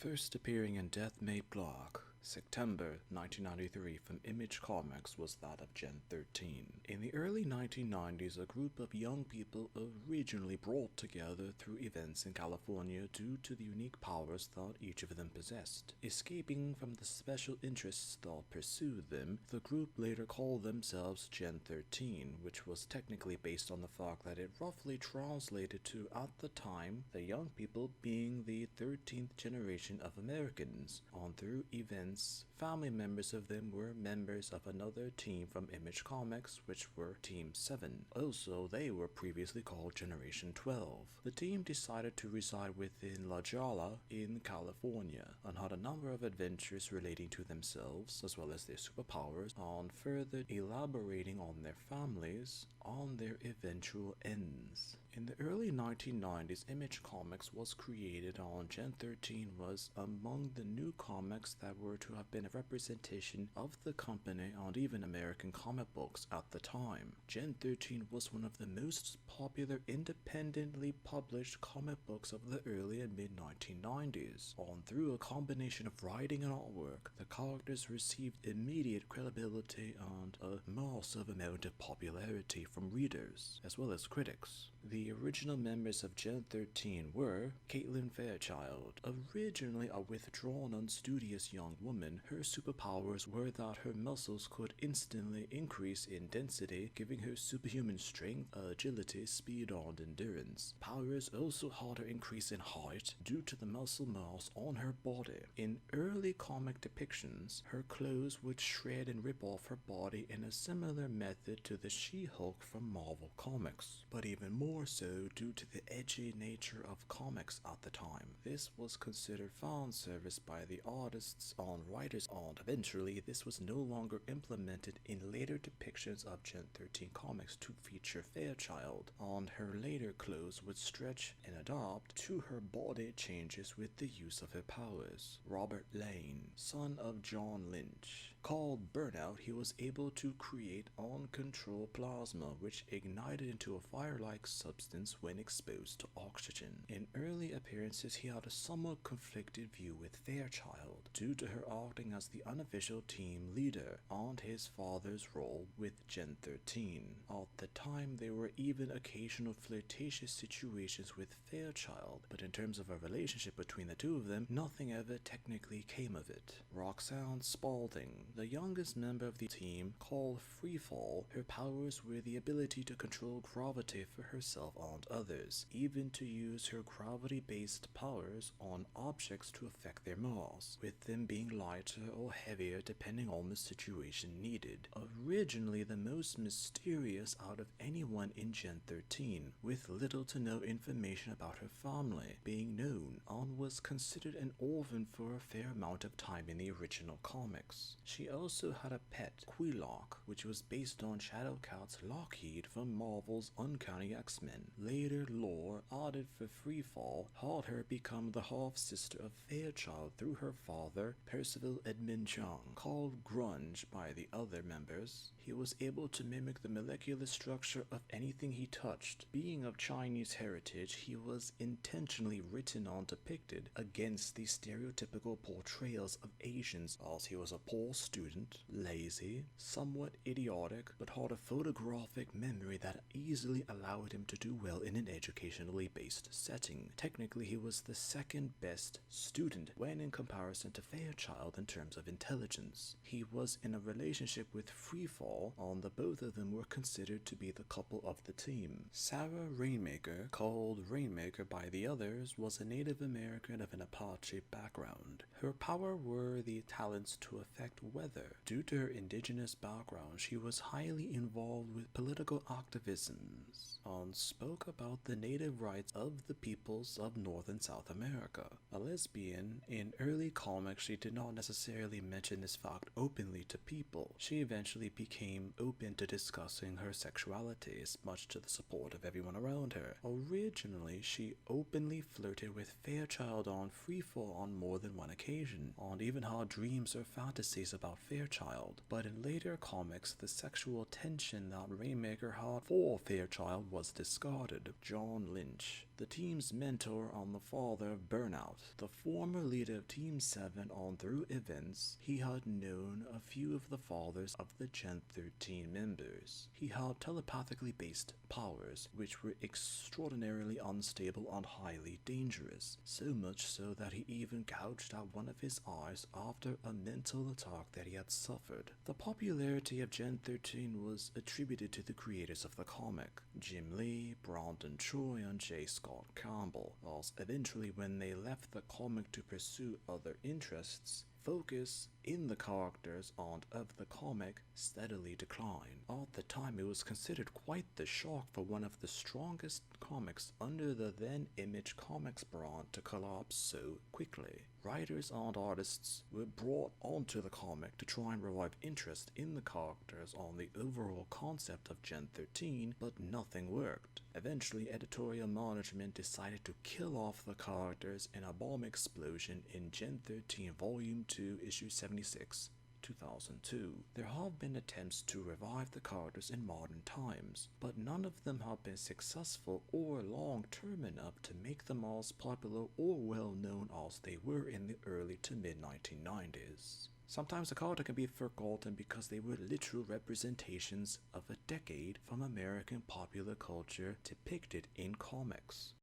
First appearing in Death May Block, September 1993 from Image Comics was that of Gen 13. In the early 1990s, a group of young people originally brought together through events in California due to the unique powers that each of them possessed. Escaping from the special interests that pursued them, the group later called themselves Gen 13, which was technically based on the fact that it roughly translated to, at the time, the young people being the 13th generation of Americans. On through events, family members of them were members of another team from Image Comics, which were Team 7. Also, they were previously called Generation 12. The team decided to reside within La Jolla in California and had a number of adventures relating to themselves as well as their superpowers, on further elaborating on their families on their eventual ends. In the early 1990s, Image Comics was created, and Gen 13 was among the new comics that were to have been a representation of the company and even American comic books at the time. Gen 13 was one of the most popular independently published comic books of the early and mid 1990s. On through a combination of writing and artwork, the characters received immediate credibility and a massive amount of popularity from readers as well as critics. The original members of Gen 13 were Caitlin Fairchild. Originally a withdrawn and studious young woman, her superpowers were that her muscles could instantly increase in density, giving her superhuman strength, agility, speed, and endurance. Powers also had her increase in height due to the muscle mass on her body. In early comic depictions, her clothes would shred and rip off her body in a similar method to the She-Hulk from Marvel Comics, but even more so due to the edgy nature of comics at the time. This was considered fan service by the artists and writers, and eventually this was no longer implemented in later depictions of Gen 13 comics to feature Fairchild, and her later clothes would stretch and adapt to her body changes with the use of her powers. Robert Lane, son of John Lynch. Called Burnout, he was able to create and control plasma, which ignited into a fire-like substance when exposed to oxygen. In early appearances, he had a somewhat conflicted view with Fairchild, due to her acting as the unofficial team leader and his father's role with Gen 13. At the time, there were even occasional flirtatious situations with Fairchild, but in terms of a relationship between the two of them, nothing ever technically came of it. Roxanne Spaulding, the youngest member of the team, called Freefall, her powers were the ability to control gravity for herself and others, even to use her gravity-based powers on objects to affect their mass, with them being lighter or heavier depending on the situation needed. Originally the most mysterious out of anyone in Gen 13, with little to no information about her family being known, and was considered an orphan for a fair amount of time in the original comics. She also had a pet, Quillock, which was based on Shadowcat's Lockheed from Marvel's Uncanny X-Men. Later lore added for Freefall had her become the half-sister of Fairchild through her father, Percival Edmund Chung. Called Grunge by the other members, he was able to mimic the molecular structure of anything he touched. Being of Chinese heritage, he was intentionally written and depicted against the stereotypical portrayals of Asians, as he was a poor student, lazy, somewhat idiotic, but had a photographic memory that easily allowed him to do well in an educationally based setting. Technically, he was the second best student when in comparison to Fairchild in terms of intelligence. He was in a relationship with Freefall, and the both of them were considered to be the couple of the team. Sarah Rainmaker, called Rainmaker by the others, was a Native American of an Apache background. Her power were the talents to affect weather. Due to her indigenous background, she was highly involved with political activisms and spoke about the native rights of the peoples of North and South America. A lesbian, in early comics she did not necessarily mention this fact openly to people. She eventually became open to discussing her sexuality, much to the support of everyone around her. Originally, she openly flirted with Fairchild on Freefall on more than one occasion, and even had dreams or fantasies about Fairchild. But in later comics, the sexual tension that Rainmaker had for Fairchild was discarded. John Lynch, the team's mentor on the father of Burnout. The former leader of Team 7 on through events, he had known a few of the fathers of the Gen 13 members. He had telepathically based powers, which were extraordinarily unstable and highly dangerous, so much so that he even gouged out one of his eyes after a mental attack that he had suffered. The popularity of Gen 13 was attributed to the creators of the comic, Jim Lee, Brandon Choi, and J. Scott Campbell, as eventually when they left the comic to pursue other interests, focus in the characters and of the comic steadily declined. At the time, it was considered quite the shock for one of the strongest comics under the then Image Comics brand to collapse so quickly. Writers and artists were brought onto the comic to try and revive interest in the characters on the overall concept of Gen 13, but nothing worked. Eventually, editorial management decided to kill off the characters in a bomb explosion in Gen 13 Volume 2, Issue 76. 2002. There have been attempts to revive the characters in modern times, but none of them have been successful or long-term enough to make them as popular or well-known as they were in the early to mid-1990s. Sometimes a character can be forgotten because they were literal representations of a decade from American popular culture depicted in comics.